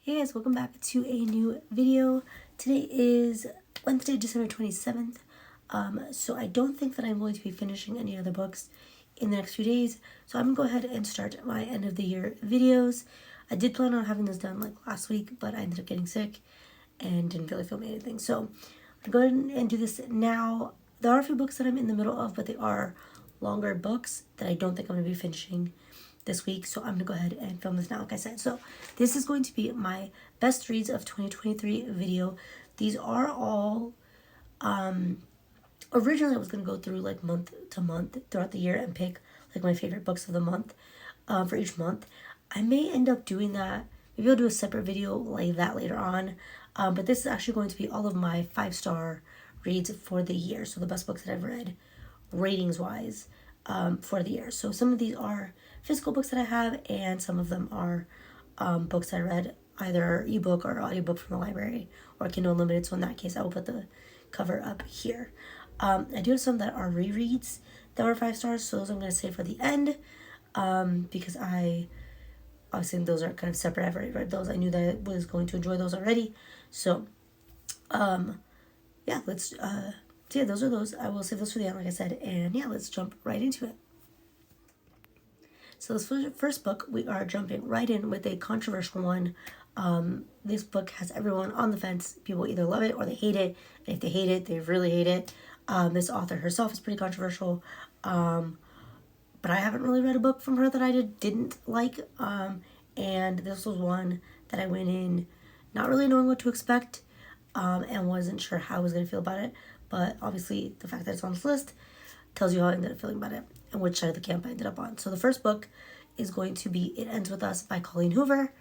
Hey guys, welcome back to a new video. Today is Wednesday, December 27th. So I don't think that I'm going to be finishing any other books in the next few days. So I'm going to go ahead and start my end of the year videos. I did plan on having this done like last week, but I ended up getting sick and didn't really film anything. So I'm going to go ahead and do this now. There are a few books that I'm in the middle of, but they are longer books that I don't think I'm going to be finishing this week, so I'm gonna go ahead and film this now, like I said. So this is going to be my best reads of 2023 video. These are all originally I was gonna go through like month to month throughout the year and pick like my favorite books of the month for each month. I may end up doing that. Maybe I'll do a separate video like that later on, but this is actually going to be all of my 5-star reads for the year, so the best books that I've read ratings wise for the year. So some of these are physical books that I have, and some of them are books I read either ebook or audiobook from the library or Kindle Unlimited. So in that case, I will put the cover up here. I do have some that are rereads that were 5 stars, so those I'm going to save for the end because I obviously those are kind of separate. I've already read those. I knew that I was going to enjoy those already. So yeah, let's so yeah, those are those. I will save those for the end, like I said, and yeah, let's jump right into it. So this first book, we are jumping right in with a controversial one. This book has everyone on the fence. People either love it or they hate it. And if they hate it, they really hate it. This author herself is pretty controversial. But I haven't really read a book from her that I didn't like. And this was one that I went in not really knowing what to expect and wasn't sure how I was going to feel about it. But obviously, the fact that it's on this list tells you how I ended up feeling about it and which side of the camp I ended up on. So the first book is going to be It Ends With Us by Colleen Hoover.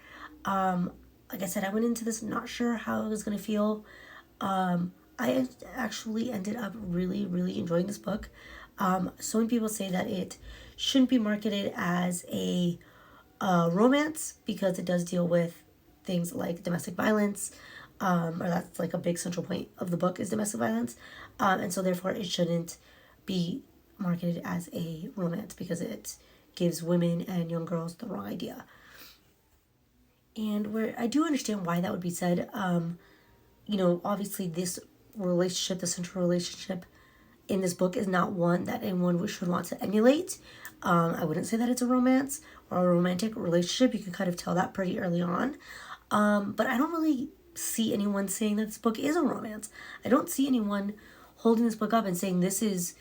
Like I said, I went into this not sure how I was going to feel. I actually ended up really, really enjoying this book. So many people say that it shouldn't be marketed as a romance because it does deal with things like domestic violence, or that's like a big central point of the book is domestic violence. And so therefore it shouldn't be marketed as a romance because it gives women and young girls the wrong idea. And where I do understand why that would be said, obviously this relationship, the central relationship in this book is not one that anyone should want to emulate. I wouldn't say that it's a romance or a romantic relationship. You can kind of tell that pretty early on. But I don't really see anyone saying that this book is a romance. I don't see anyone holding this book up and saying this is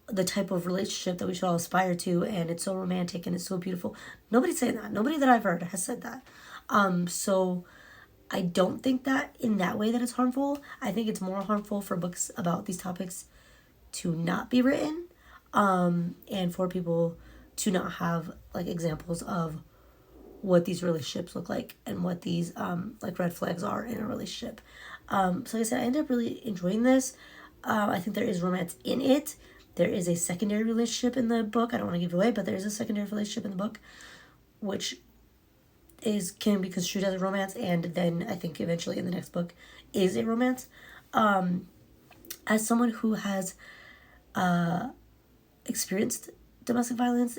the type of relationship that we should all aspire to and it's so romantic and it's so beautiful. Nobody's saying that. Nobody that I've heard has said that. So I don't think that in that way that it's harmful. I think it's more harmful for books about these topics to not be written and for people to not have like examples of what these relationships look like and what these like red flags are in a relationship. So like I said, I ended up really enjoying this. I think there is romance in it. There is a secondary relationship in the book. I don't want to give it away, but there is a secondary relationship in the book, which can be construed as a romance, and then I think eventually in the next book is a romance. As someone who has experienced domestic violence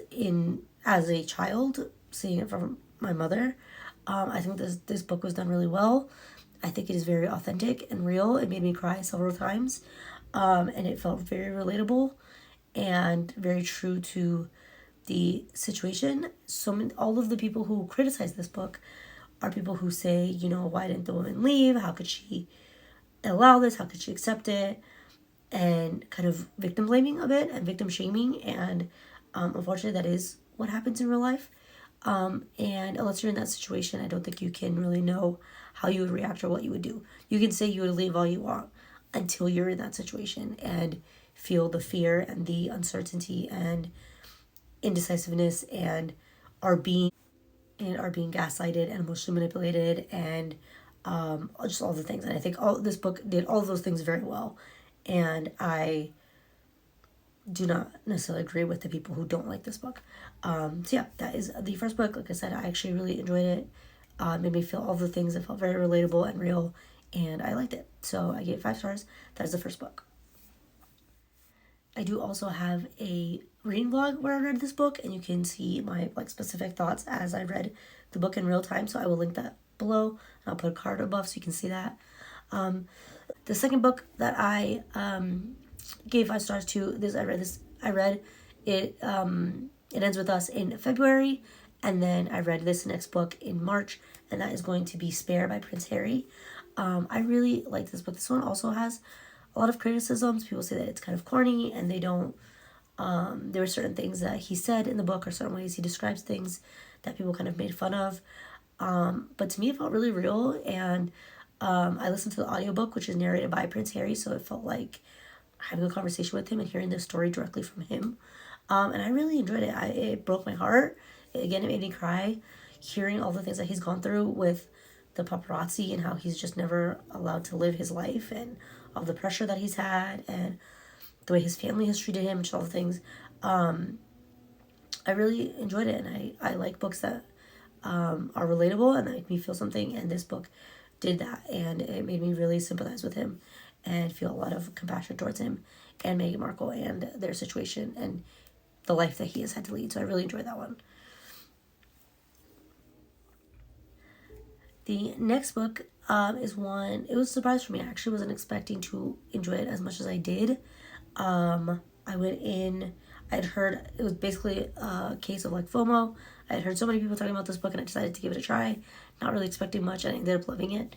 as a child, seeing it from my mother, I think this book was done really well. I think it is very authentic and real. It made me cry several times, and it felt very relatable and very true to the situation. All of the people who criticize this book are people who say, why didn't the woman leave? How could she allow this? How could she accept it? And kind of victim blaming a bit and victim shaming. And unfortunately, that is what happens in real life. And unless you're in that situation, I don't think you can really know how you would react or what you would do. You can say you would leave all you want until you're in that situation and feel the fear and the uncertainty and indecisiveness and are being gaslighted and emotionally manipulated and just all the things. And I think this book did all of those things very well. And I do not necessarily agree with the people who don't like this book. So yeah, that is the first book. Like I said, I actually really enjoyed it. It made me feel all the things. It felt very relatable and real, and I liked it. So I gave it 5 stars. That is the first book. I do also have a reading vlog where I read this book, and you can see my specific thoughts as I read the book in real time. So I will link that below. I'll put a card above so you can see that. The second book that I gave 5 stars to, I read it. It Ends With Us in February, and then I read this next book in March, and that is going to be Spare by Prince Harry. I really like this book. This one also has a lot of criticisms. People say that it's kind of corny, and they don't. There were certain things that he said in the book, or certain ways he describes things that people kind of made fun of. But to me, it felt really real, and I listened to the audiobook, which is narrated by Prince Harry, so it felt like having a conversation with him and hearing the story directly from him. And I really enjoyed it. It broke my heart. Again, it made me cry, hearing all the things that he's gone through with the paparazzi and how he's just never allowed to live his life, and all the pressure that he's had, and the way his family has treated him, just all the things. I really enjoyed it, and I like books that are relatable and that make me feel something, and this book did that, and it made me really sympathize with him and feel a lot of compassion towards him and Meghan Markle and their situation and the life that he has had to lead. So I really enjoyed that one. The next book is one, it was a surprise for me. I actually wasn't expecting to enjoy it as much as I did. I went in, I'd heard, it was basically a case of like FOMO. I had heard so many people talking about this book, and I decided to give it a try. Not really expecting much, and I ended up loving it.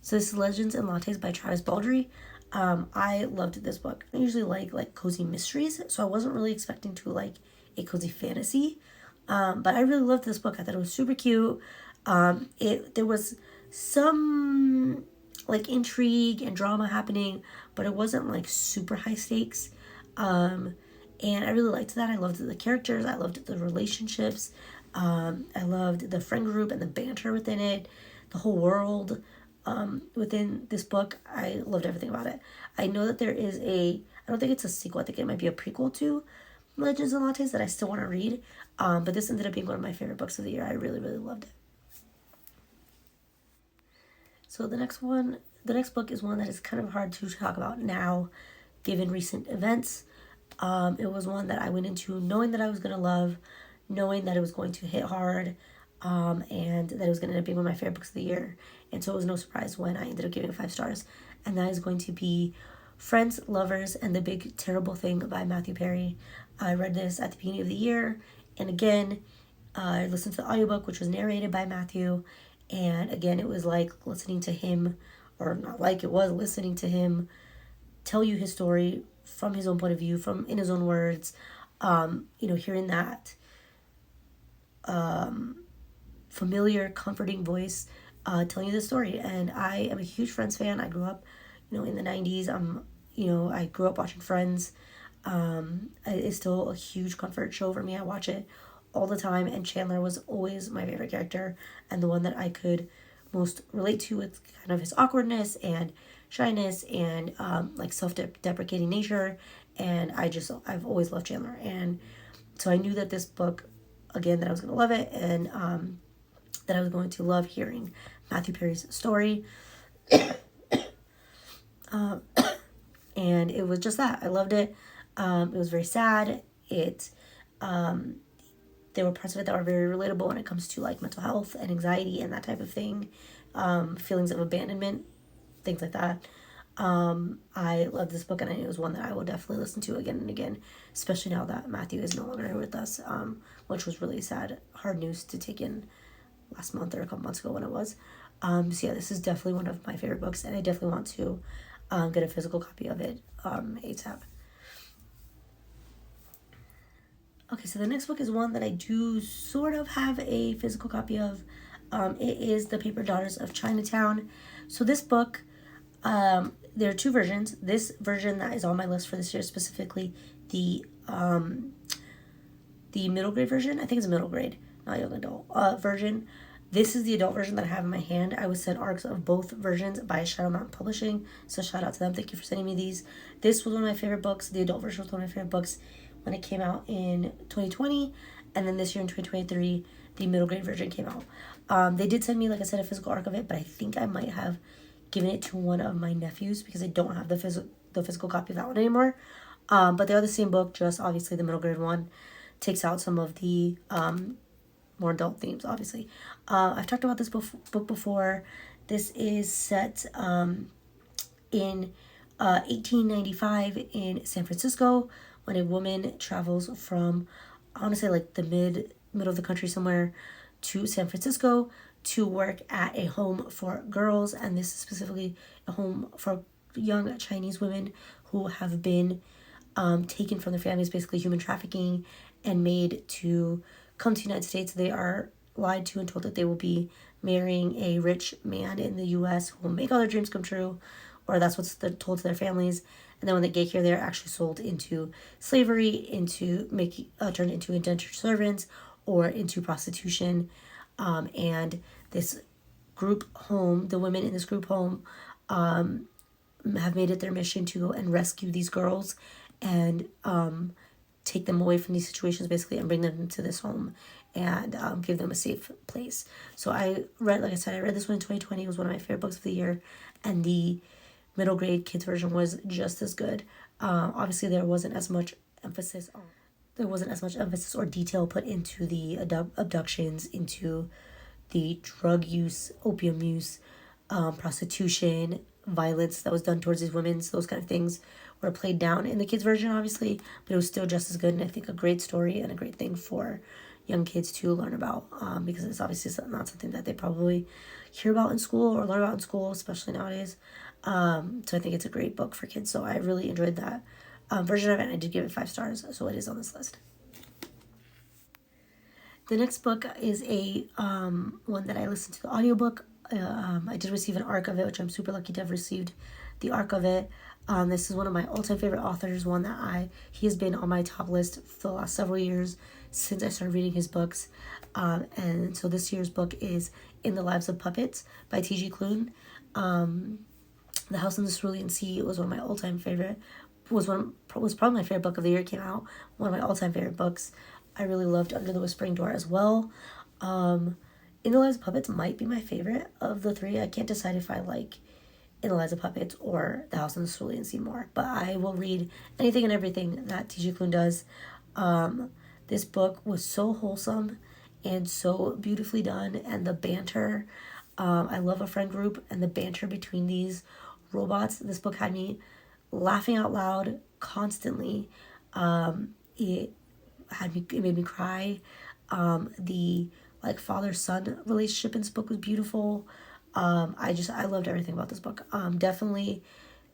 So this is Legends and Lattes by Travis Baldree. I loved this book. I usually like cozy mysteries, so I wasn't really expecting to like a cozy fantasy. But I really loved this book. I thought it was super cute. There was some like intrigue and drama happening, but it wasn't like super high stakes. And I really liked that. I loved the characters. I loved the relationships. I loved the friend group and the banter within it, the whole world within this book. I loved everything about it. I know that there is I don't think it's a sequel. I think it might be a prequel to Legends and Lattes that I still want to read. But this ended up being one of my favorite books of the year. I really, really loved it. So the next book is one that is kind of hard to talk about now, given recent events. It was one that I went into knowing that I was going to love, knowing that it was going to hit hard, and that it was going to end up being one of my favorite books of the year. And so it was no surprise when I ended up giving it 5 stars. And that is going to be Friends, Lovers, and the Big Terrible Thing by Matthew Perry. I read this at the beginning of the year, and again, I listened to the audiobook, which was narrated by Matthew. And again, it was like listening to him, or not like, it was listening to him tell you his story from his own point of view, from in his own words. Hearing that familiar, comforting voice telling you the story. And I am a huge Friends fan. I grew up, in the 90s. I grew up watching Friends. It's still a huge comfort show for me. I watch it all the time, and Chandler was always my favorite character, and the one that I could most relate to with kind of his awkwardness and shyness and like self-deprecating nature. And I've always loved Chandler, and so I knew that this book, again, that I was going to love it, and that I was going to love hearing Matthew Perry's story. And it was just that. I loved it. It was very sad. There were parts of it that were very relatable when it comes to like mental health and anxiety and that type of thing. Feelings of abandonment, things like that. I love this book, and it was one that I will definitely listen to again and again, especially now that Matthew is no longer here with us, which was really sad, hard news to take in last month or a couple months ago when it was. So yeah, this is definitely one of my favorite books, and I definitely want to get a physical copy of it ASAP. Okay, so the next book is one that I do sort of have a physical copy of. It is The Paper Daughters of Chinatown. So this book, there are 2 versions. This version that is on my list for this year, specifically the middle grade version. I think it's a middle grade, not young adult version. This is the adult version that I have in my hand. I was sent arcs of both versions by Shadow Mountain Publishing, so shout out to them. Thank you for sending me these. This was one of my favorite books. The adult version was one of my favorite books when it came out in 2020, and then this year in 2023, the middle grade version came out. They did send me, like I said, a physical arc of it, but I think I might have given it to one of my nephews because I don't have the physical copy of that one anymore. But they are the same book, just obviously the middle grade one takes out some of the more adult themes, obviously. I've talked about this book before. This is set in 1895 in San Francisco, when a woman travels from, I want to say like the middle of the country somewhere, to San Francisco to work at a home for girls. And this is specifically a home for young Chinese women who have been taken from their families, basically human trafficking, and made to come to the United States. They are lied to and told that they will be marrying a rich man in the U.S. who will make all their dreams come true, or that's what's told to their families. And then when they get here, they're actually sold into slavery, into turned into indentured servants, or into prostitution. And this group home, the women in this group home, have made it their mission to go and rescue these girls and take them away from these situations, basically, and bring them to this home and give them a safe place. So I read this one in 2020. It was one of my favorite books of the year, and the middle grade kids version was just as good. Obviously, there wasn't as much emphasis or detail put into the abductions, into the drug use, opium use, prostitution, violence that was done towards these women. So those kind of things were played down in the kids version, obviously, but it was still just as good, and I think a great story and a great thing for young kids to learn about, because it's obviously not something that they probably hear about in school or learn about in school, especially nowadays. So I think it's a great book for kids. So I really enjoyed that version of it, and I did give it 5 stars, so it is on this list. The next book is a one that I listened to the audiobook. I did receive an ARC of it, which I'm super lucky to have received the ARC of it. This is one of my all-time favorite authors, one that he has been on my top list for the last several years since I started reading his books. And so this year's book is In the Lives of Puppets by T.G. Klune. The House in the Cerulean Sea was one of my all-time favorite, was probably my favorite book of the year. It came out, one of my all-time favorite books. I really loved Under the Whispering Door as well. In the Lives of Puppets might be my favorite of the 3. I can't decide if I like In the Lives of Puppets or The House in the Cerulean Sea more, but I will read anything and everything that T.G. Klune does. This book was so wholesome and so beautifully done, and the banter. I love a friend group, and the banter between these robots. This book had me laughing out loud constantly. It made me cry. The father-son relationship in this book was beautiful. I loved everything about this book. Definitely,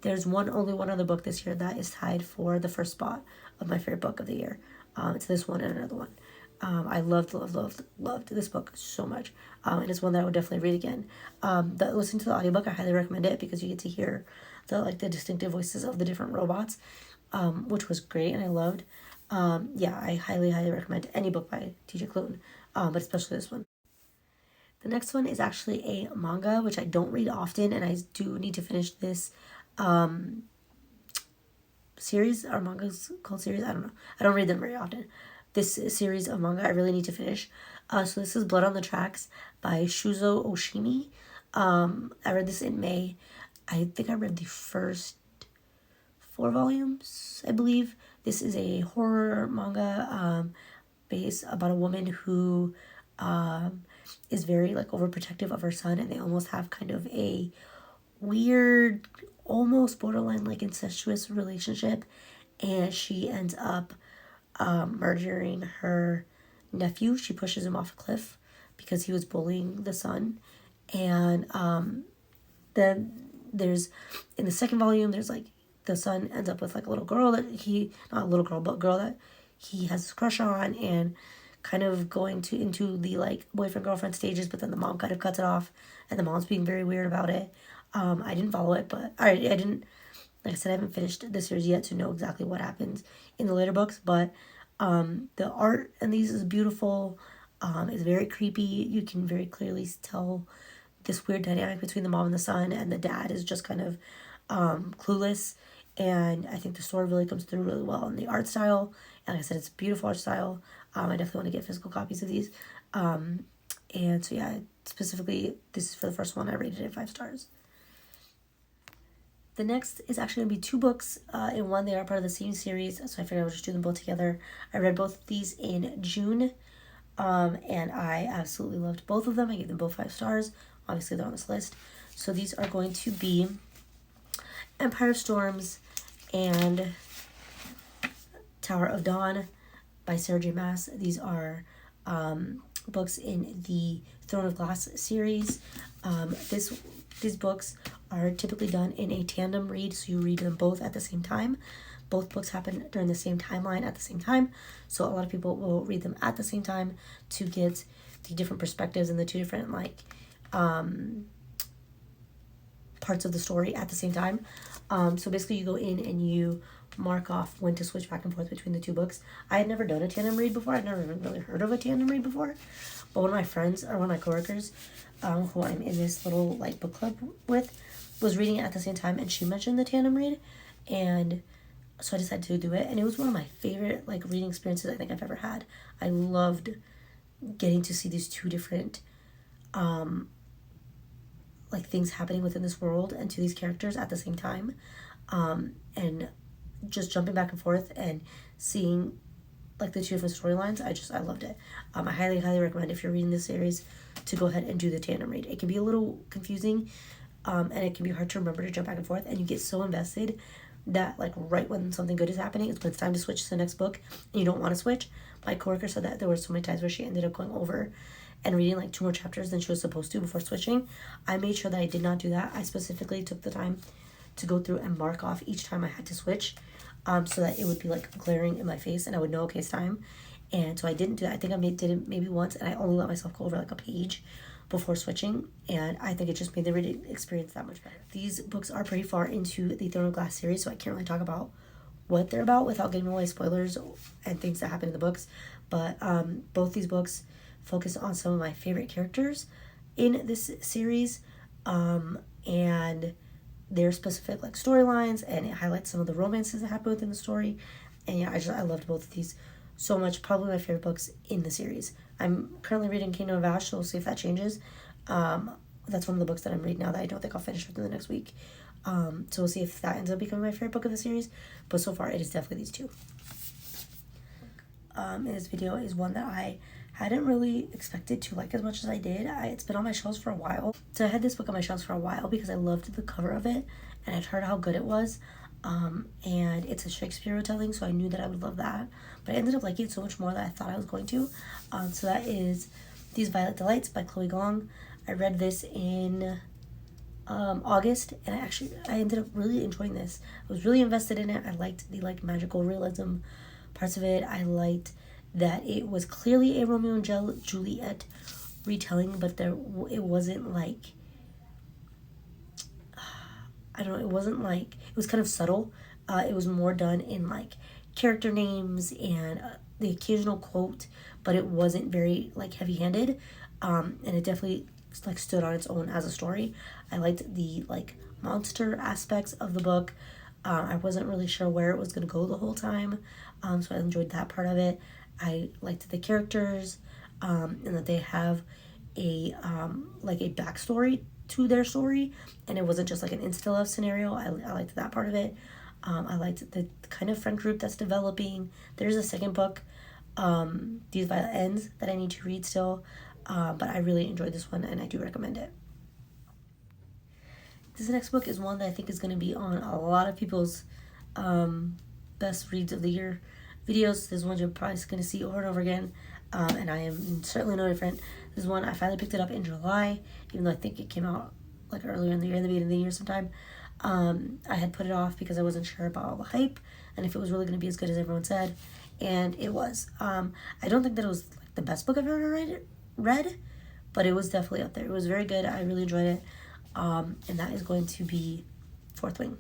there's only one other book this year that is tied for the first spot of my favorite book of the year. It's this one and another one. I loved this book so much. And it's one that I would definitely read again. Listening to the audiobook, I highly recommend it because you get to hear the distinctive voices of the different robots, which was great and I loved. I highly recommend any book by T.J. Klune, but especially this one. The next one is actually a manga, which I don't read often, and I do need to finish this series. Are mangas called series? I don't know. I don't read them very often. This series of manga I really need to finish. So this is Blood on the Tracks by Shuzo Oshimi. I read this in May. I think I read the first 4 volumes, I believe. This is a horror manga based about a woman who is very overprotective of her son, and they almost have kind of a weird, almost borderline incestuous relationship, and she ends up murdering her nephew. She pushes him off a cliff because he was bullying the son. And then there's, in the second volume, there's the son ends up with a little girl that not a little girl, but a girl that he has a crush on, and kind of going into the boyfriend girlfriend stages, but then the mom kind of cuts it off, and the mom's being very weird about it. I didn't follow it, but I didn't, like I said, I haven't finished the series yet to know exactly what happens in the later books, but the art in these is beautiful. It's very creepy. You can very clearly tell this weird dynamic between the mom and the son, and the dad is just kind of clueless. And I think the story really comes through really well in the art style. And like I said, it's a beautiful art style. I definitely want to get physical copies of these. And so yeah, specifically, this is for the first one. I rated it 5 stars. The next is actually going to be 2 books in one. They are part of the same series, so I figured I would just do them both together. I read both of these in June. And I absolutely loved both of them. I gave them both 5 stars. Obviously, they're on this list. So these are going to be Empire of Storms and Tower of Dawn by Sarah J. Maas. These are books in the Throne of Glass series. These books are typically done in a tandem read, so you read them both at the same time. Both books happen during the same timeline at the same time, so a lot of people will read them at the same time to get the different perspectives and the 2 different parts of the story at the same time. So basically you go in and you mark off when to switch back and forth between the 2 books. I had never done a tandem read before. I'd never even really heard of a tandem read before. But one of my friends, or one of my coworkers, who I'm in this little book club with, was reading it at the same time, and she mentioned the tandem read, and so I decided to do it. And it was one of my favorite reading experiences I think I've ever had. I loved getting to see these 2 different things happening within this world and to these characters at the same time, and just jumping back and forth and seeing the 2 different storylines. I loved it. I highly recommend, if you're reading this series, to go ahead and do the tandem read. It can be a little confusing, and it can be hard to remember to jump back and forth, and you get so invested that right when something good is happening, it's when it's time to switch to the next book and you don't want to switch. My coworker said that there were so many times where she ended up going over and reading 2 more chapters than she was supposed to before switching. I made sure that I did not do that. I specifically took the time to go through and mark off each time I had to switch, so that it would be glaring in my face and I would know, okay, it's time. And so I didn't do that. I think I did it maybe once, and I only let myself go over a page before switching, and I think it just made the reading experience that much better. These books are pretty far into the Throne of Glass series, so I can't really talk about what they're about without giving away spoilers and things that happen in the books. But both these books focus on some of my favorite characters in this series, and their specific storylines, and it highlights some of the romances that happen within the story. And yeah, I loved both of these so much. Probably my favorite books in the series. I'm currently reading Kingdom of Ash, so we'll see if that changes. That's one of the books that I'm reading now that I don't think I'll finish within the next week. So we'll see if that ends up becoming my favorite book of the series. But so far, it is definitely these 2. In this video is one that I hadn't really expected to like as much as I did. It's been on my shelves for a while. So I had this book on my shelves for a while because I loved the cover of it, and I'd heard how good it was. And it's a Shakespeare retelling, so I knew that I would love that. But I ended up liking it so much more than I thought I was going to. So that is These Violet Delights by იკური. I read this in August, and I ended up really enjoying this. I was really invested in it. I liked the magical realism parts of it. I liked that it was clearly a Romeo and Juliet retelling, but it wasn't it was kind of subtle. It was more done in character names and the occasional quote, but it wasn't very heavy-handed, and it definitely stood on its own as a story. I liked the monster aspects of the book. I wasn't really sure where it was going to go the whole time, so I enjoyed that part of it. I liked the characters, and that they have a backstory to their story, and it wasn't just an insta-love scenario. I liked that part of it. I liked the kind of friend group that's developing. There's a second book, These Violet Ends, that I need to read still, but I really enjoyed this one, and I do recommend it. This next book is one that I think is going to be on a lot of people's best reads of the year videos. This is one you're probably going to see over and over again, and I am certainly no different. This one, I finally picked it up in July, even though I think it came out earlier in the year, in the beginning of the year sometime. I had put it off because I wasn't sure about all the hype and if it was really going to be as good as everyone said, and it was. I don't think that it was the best book I've ever read, but it was definitely up there. It was very good. I really enjoyed it, and that is going to be Fourth Wing.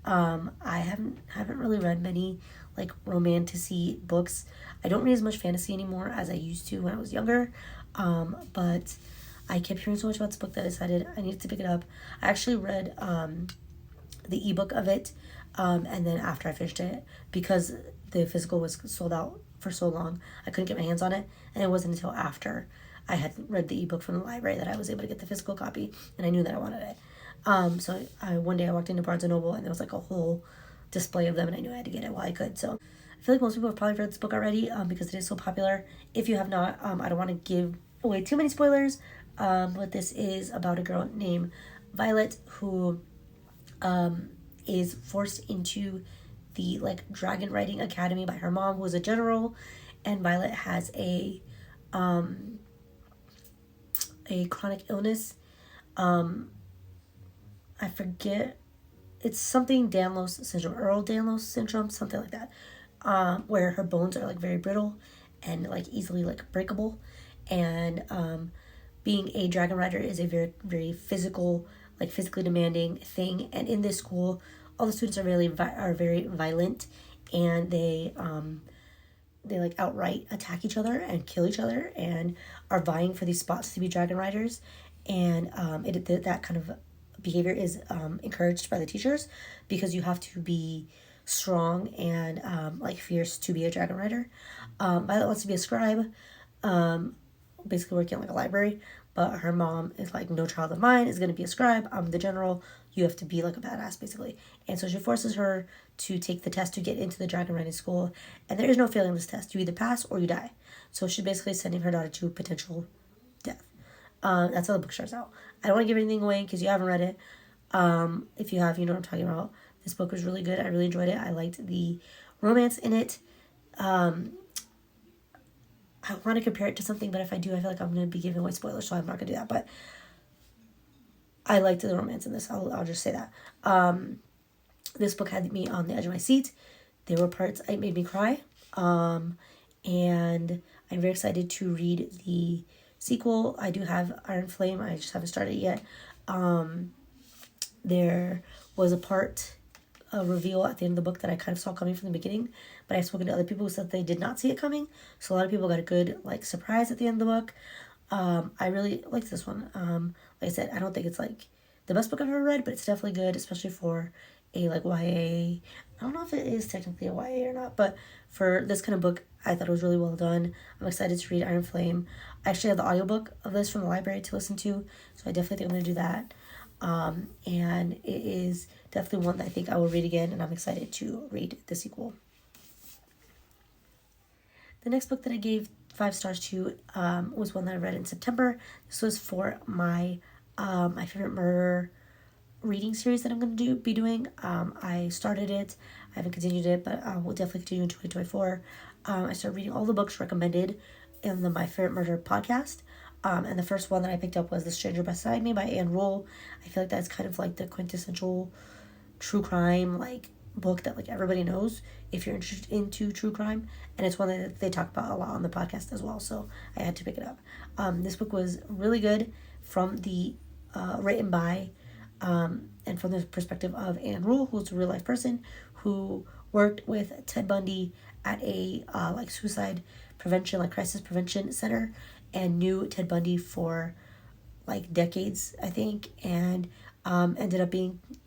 I haven't really read many romantic-y books. I don't read as much fantasy anymore as I used to when I was younger, but I kept hearing so much about this book that I decided I needed to pick it up. I actually read the ebook of it, and then after I finished it, because the physical was sold out for so long, I couldn't get my hands on it, and it wasn't until after I had read the ebook from the library that I was able to get the physical copy, and I knew that I wanted it. So one day I walked into Barnes & Noble, and there was a whole display of them, and I knew I had to get it while I could. So I feel like most people have probably read this book already because it is so popular. If you have not, I don't want to give away too many spoilers, but this is about a girl named Violet who is forced into the like dragon riding academy by her mom, who is a general, and Violet has a chronic illness. I forget, it's something Danlos syndrome, Earl-Danlos syndrome, something like that, where her bones are like very brittle and like easily like breakable, and being a dragon rider is a very very physical, like physically demanding thing. And in this school, all the students are very violent, and they like outright attack each other and kill each other, and are vying for these spots to be dragon riders. And that kind of behavior is encouraged by the teachers, because you have to be strong and like fierce to be a dragon rider. Violet wants to be a scribe, basically working in like a library, but her mom is like, no child of mine is going to be a scribe. I'm the general. You have to be like a badass, basically. And so she forces her to take the test to get into the dragon riding school, and there is no failing this test. You either pass or you die. So she's basically sending her daughter to potential death. That's how the book starts out. I don't want to give anything away because you haven't read it. If you have, you know what I'm talking about. This book was really good. I really enjoyed it. I liked the romance in it. I want to compare it to something, but if I do, I feel like I'm going to be giving away spoilers, so I'm not going to do that. But I liked the romance in this. I'll just say that. This book had me on the edge of my seat. There were parts it made me cry. And I'm very excited to read the sequel. I do have Iron Flame. I just haven't started it yet. There was a reveal at the end of the book that I kind of saw coming from the beginning, but I've spoken to other people who said they did not see it coming. So a lot of people got a good like surprise at the end of the book. I really liked this one. Like I said, I don't think it's like the best book I've ever read, but it's definitely good, especially for a like YA. I don't know if it is technically a YA or not, but for this kind of book, I thought it was really well done. I'm excited to read Iron Flame. I actually have the audiobook of this from the library to listen to, so I definitely think I'm going to do that. And it is definitely one that I think I will read again, and I'm excited to read the sequel. The next book that I gave 5 stars to was one that I read in September. This was for my my favorite murder reading series that I'm going to be doing. I started it. I haven't continued it, but we'll definitely continue in 2024. I started reading all the books recommended in the My Favorite Murder podcast. And the first one that I picked up was The Stranger Beside Me by Anne Rule. I feel like that's kind of like the quintessential true crime like book that like everybody knows if you're interested into true crime, and it's one that they talk about a lot on the podcast as well, so I had to pick it up. This book was really good from the written by and from the perspective of Anne Rule, who's a real life person who worked with Ted Bundy at a like suicide prevention, like crisis prevention center, and knew Ted Bundy for like decades, I think, and ended up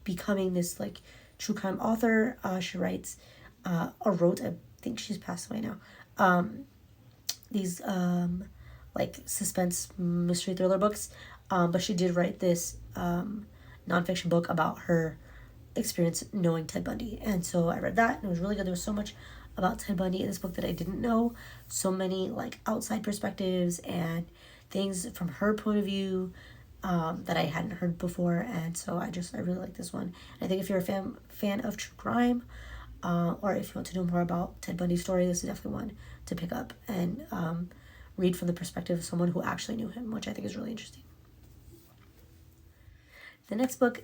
becoming this like true crime author. She writes or wrote, I think she's passed away now, these like suspense mystery thriller books, but she did write this nonfiction book about her experience knowing Ted Bundy, and so I read that and it was really good. There was so much about Ted Bundy in this book that I didn't know, so many like outside perspectives and things from her point of view that I hadn't heard before, and so I really like this one. And I think if you're a fan of true crime, or if you want to know more about Ted Bundy's story, this is definitely one to pick up and read from the perspective of someone who actually knew him, which I think is really interesting. The next book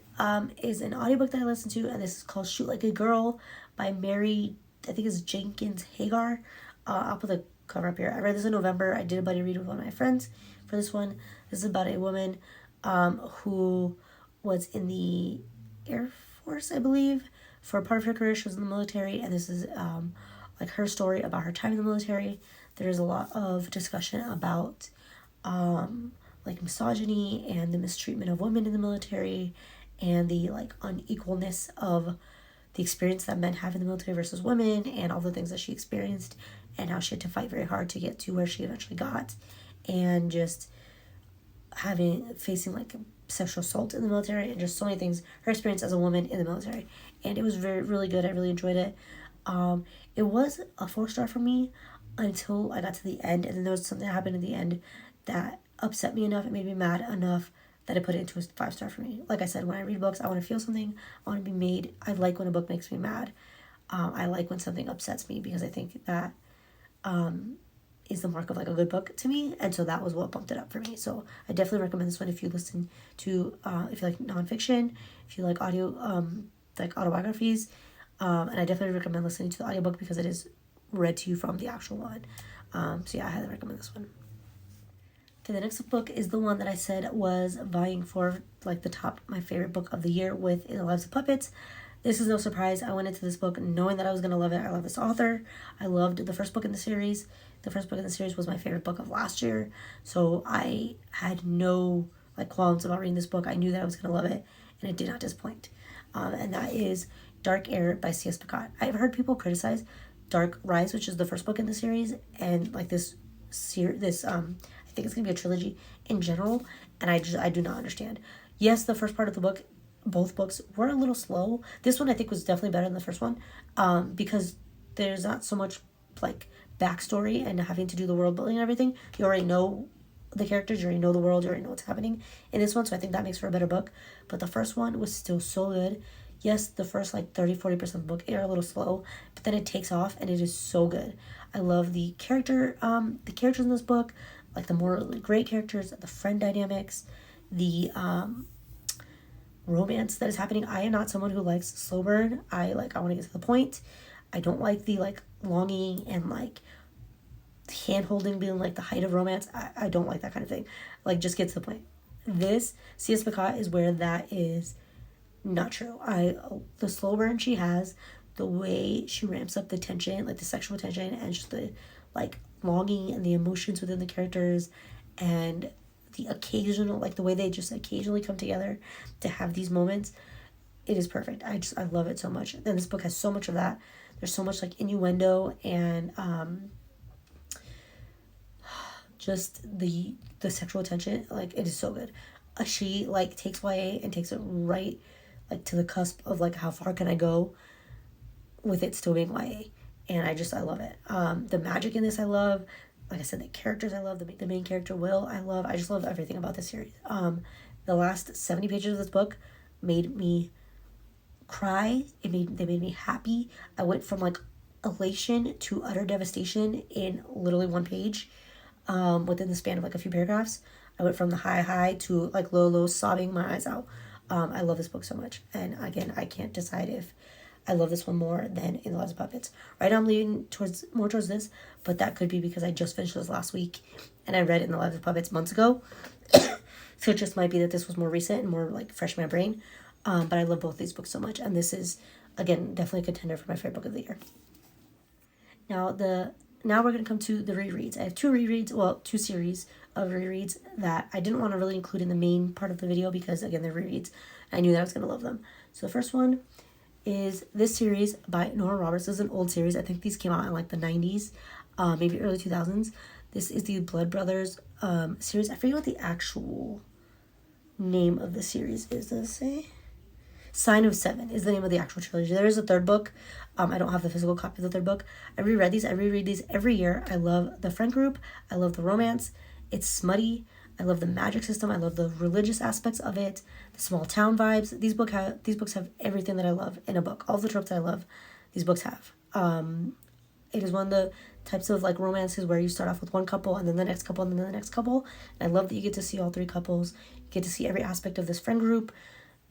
is an audiobook that I listened to, and this is called Shoot Like a Girl by Mary, I think it's Jenkins Hagar. I'll put the cover up here. I read this in November. I did a buddy read with one of my friends for this one. This is about a woman who was in the Air Force, I believe. For a part of her career, she was in the military, and this is like her story about her time in the military. There's a lot of discussion about like misogyny and the mistreatment of women in the military, and the like unequalness of the experience that men have in the military versus women, and all the things that she experienced, and how she had to fight very hard to get to where she eventually got, and just facing like sexual assault in the military, and just so many things, her experience as a woman in the military. And it was really good. I really enjoyed it. It was a 4-star for me until I got to the end, and then there was something that happened in the end that upset me enough, it made me mad enough that I put it into a 5-star for me. Like I said, when I read books, I want to feel something, I want to be made. I like when a book makes me mad. I like when something upsets me, because I think that is the mark of like a good book to me, and so that was what bumped it up for me. So I definitely recommend this one if you listen to if you like nonfiction, if you like audio like autobiographies, and I definitely recommend listening to the audiobook because it is read to you from the actual one. So yeah, I highly recommend this one. Okay, the next book is the one that I said was vying for like the top, my favorite book of the year with In the Lives of Puppets. This is no surprise. I went into this book knowing that I was going to love it. I love this author. I loved the first book in the series. The first book in the series was my favorite book of last year. So I had no like qualms about reading this book. I knew that I was going to love it, and it did not disappoint. And that is Dark Air by C.S. Pacat. I've heard people criticize Dark Rise, which is the first book in the series, and like this I think it's going to be a trilogy in general, and I do not understand. Yes, the first part of the book, both books were a little slow. This one I think was definitely better than the first one, because there's not so much like backstory and having to do the world building and everything. You already know the characters, you already know the world, you already know what's happening in this one, so I think that makes for a better book. But the first one was still so good. Yes, the first like 30-40% of the book are a little slow, but then it takes off and it is so good. I love the characters in this book, like the morally great characters, the friend dynamics, the romance that is happening. I am not someone who likes slow burn. I want to get to the point. I don't like the like longing and like hand holding being like the height of romance. I don't like that kind of thing. Like, just get to the point. This C.S. Pacat is where that is not true. The slow burn she has, the way she ramps up the tension, like the sexual tension, and just the like longing and the emotions within the characters, and the occasional, like the way they just occasionally come together to have these moments, it is perfect. I love it so much. And this book has so much of that. There's so much like innuendo and just the sexual tension. Like, it is so good. She like takes YA and takes it right like to the cusp of like how far can I go with it still being YA. And I love it. The magic in this I love. Like I said, the characters I love. The main character, Will, I love. I just love everything about this series. The last 70 pages of this book made me cry. They made me happy. I went from like elation to utter devastation in literally one page, within the span of like a few paragraphs. I went from the high to like low, sobbing my eyes out. I love this book so much. And again, I can't decide if I love this one more than In the Lives of Puppets. Right now I'm leaning more towards this, but that could be because I just finished this last week and I read In the Lives of Puppets months ago. So it just might be that this was more recent and more like fresh in my brain. But I love both these books so much, and this is, again, definitely a contender for my favorite book of the year. Now we're going to come to the rereads. I have two series of rereads that I didn't want to really include in the main part of the video because, again, they're rereads. I knew that I was going to love them. So the first one is this series by Nora Roberts. This is an old series. I think these came out in like the 90s, maybe early 2000s. This is the Blood Brothers series. I forget what the actual name of the series is. Does it say? Sign of Seven is the name of the actual trilogy. There is a third book. I don't have the physical copy of the third book. I reread these. I reread these every year. I love the friend group. I love the romance. It's smutty. I love the magic system. I love the religious aspects of it. The small town vibes. These books have everything that I love in a book. All the tropes that I love, these books have. It is one of the types of like romances where you start off with one couple and then the next couple and then the next couple. And I love that you get to see all three couples. You get to see every aspect of this friend group.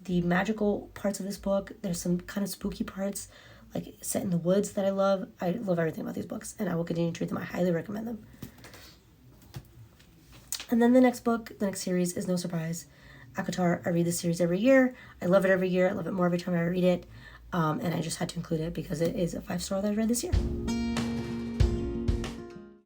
The magical parts of this book. There's some kind of spooky parts, like set in the woods, that I love. I love everything about these books, and I will continue to read them. I highly recommend them. And then the next series is no surprise, ACOTAR. I read this series every year. I love it every year. I love it more every time I read it. And I just had to include it because it is a 5-star that I read this year.